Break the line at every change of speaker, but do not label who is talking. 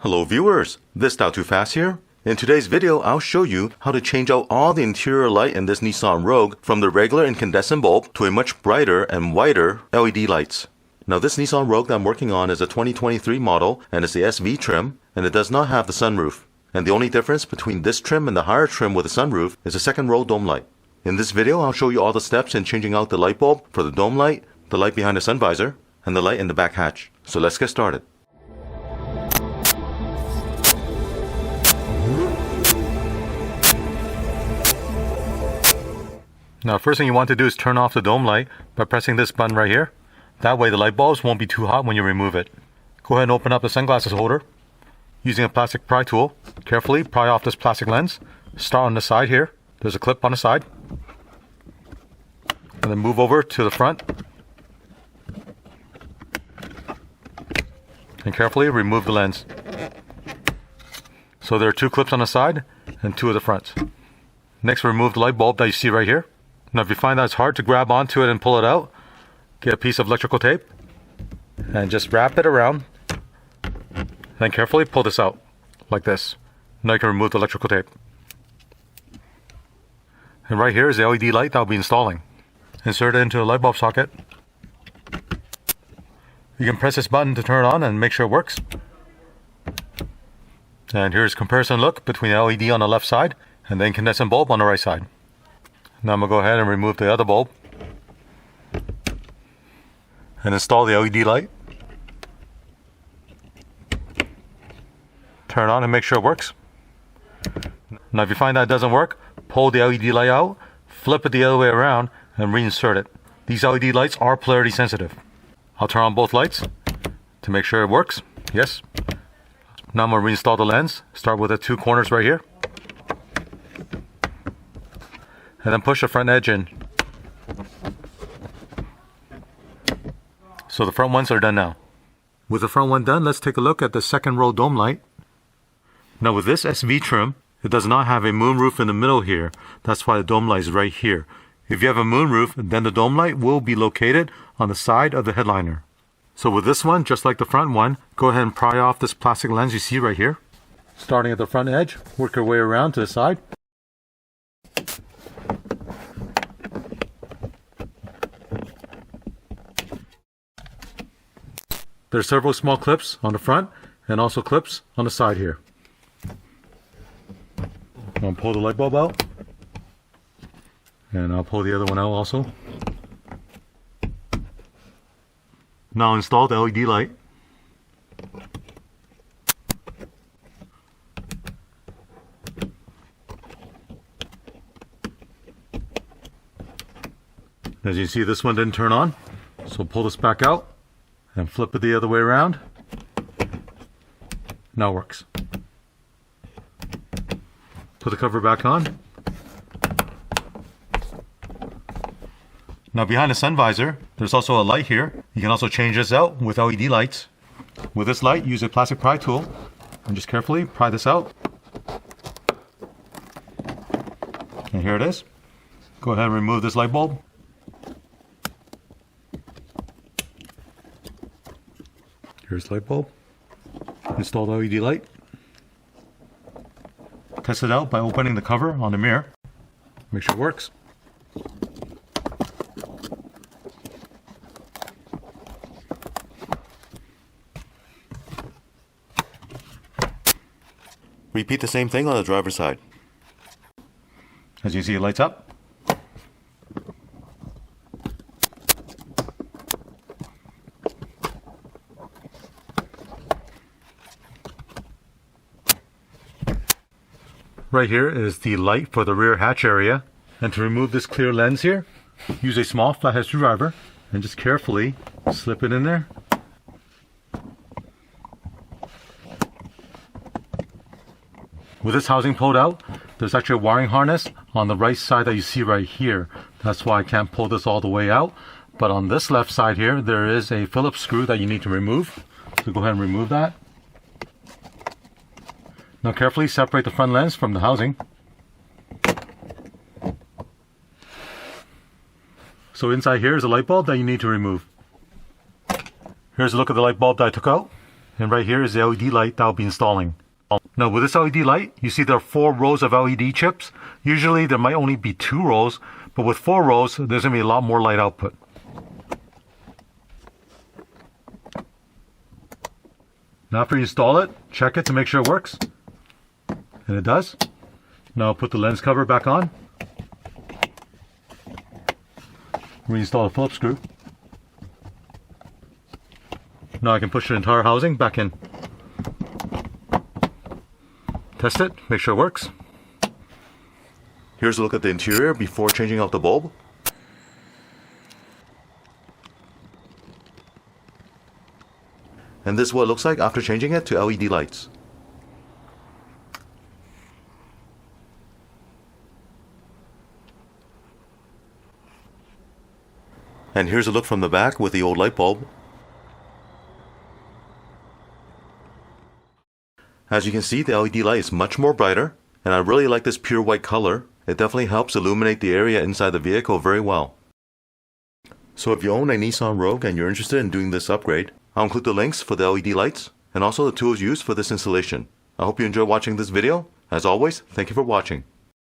Hello viewers, this Not Too Fast here. In today's video, I'll show you how to change out all the interior light in this Nissan Rogue from the regular incandescent bulb to a much brighter and whiter LED lights. Now this Nissan Rogue that I'm working on is a 2023 model and it's the SV trim, and it does not have the sunroof. And the only difference between this trim and the higher trim with the sunroof is a second row dome light. In this video, I'll show you all the steps in changing out the light bulb for the dome light, the light behind the sun visor, and the light in the back hatch. So let's get started.
Now, first thing you want to do is turn off the dome light by pressing this button right here. That way the light bulbs won't be too hot when you remove it. Go ahead and open up the sunglasses holder. Using a plastic pry tool, carefully pry off this plastic lens. Start on the side here. There's a clip on the side. And then move over to the front. And carefully remove the lens. So there are two clips on the side and two at the front. Next, remove the light bulb that you see right here. Now if you find that it's hard to grab onto it and pull it out, get a piece of electrical tape and just wrap it around. Then carefully pull this out, like this. Now you can remove the electrical tape. And right here is the LED light that I'll be installing. Insert it into a light bulb socket. You can press this button to turn it on and make sure it works. And here's a comparison look between the LED on the left side and the incandescent bulb on the right side. Now I'm going to go ahead and remove the other bulb and install the LED light. Turn it on and make sure it works. Now if you find that it doesn't work, pull the LED light out, flip it the other way around and reinsert it. These LED lights are polarity sensitive. I'll turn on both lights to make sure it works. Yes. Now I'm going to reinstall the lens. Start with the two corners right here. And then push the front edge in. So the front ones are done now. With the front one done, let's take a look at the second row dome light. Now with this SV trim, it does not have a moonroof in the middle here. That's why the dome light is right here. If you have a moonroof, then the dome light will be located on the side of the headliner. So with this one, just like the front one, go ahead and pry off this plastic lens you see right here. Starting at the front edge, work your way around to the side. There are several small clips on the front and also clips on the side here. I'm going to pull the light bulb out. And I'll pull the other one out also. Now install the LED light. As you can see, this one didn't turn on. So pull this back out and flip it the other way around. Now it works. Put the cover back on. Now behind the sun visor, there's also a light here. You can also change this out with LED lights. With this light, use a plastic pry tool and just carefully pry this out. And here it is. Go ahead and remove this light bulb. Here's the light bulb. Install the LED light. Test it out by opening the cover on the mirror. Make sure it works.
Repeat the same thing on the driver's side.
As you see, it lights up. Right here is the light for the rear hatch area. And to remove this clear lens here, use a small flathead screwdriver and just carefully slip it in there. With this housing pulled out, there's actually a wiring harness on the right side that you see right here. That's why I can't pull this all the way out. But on this left side here, there is a Phillips screw that you need to remove. So go ahead and remove that. Now carefully separate the front lens from the housing. So inside here is a light bulb that you need to remove. Here's a look at the light bulb that I took out. And right here is the LED light that I'll be installing. Now with this LED light, you see there are 4 rows of LED chips. Usually there might only be 2 rows, but with 4 rows, there's going to be a lot more light output. Now after you install it, check it to make sure it works. And it does. Now put the lens cover back on. Reinstall the Phillips screw. Now I can push the entire housing back in. Test it, make sure it works.
Here's a look at the interior before changing out the bulb. And this is what it looks like after changing it to LED lights. And here's a look from the back with the old light bulb. As you can see, the LED light is much more brighter, and I really like this pure white color. It definitely helps illuminate the area inside the vehicle very well. So if you own a Nissan Rogue and you're interested in doing this upgrade, I'll include the links for the LED lights and also the tools used for this installation. I hope you enjoyed watching this video. As always, thank you for watching.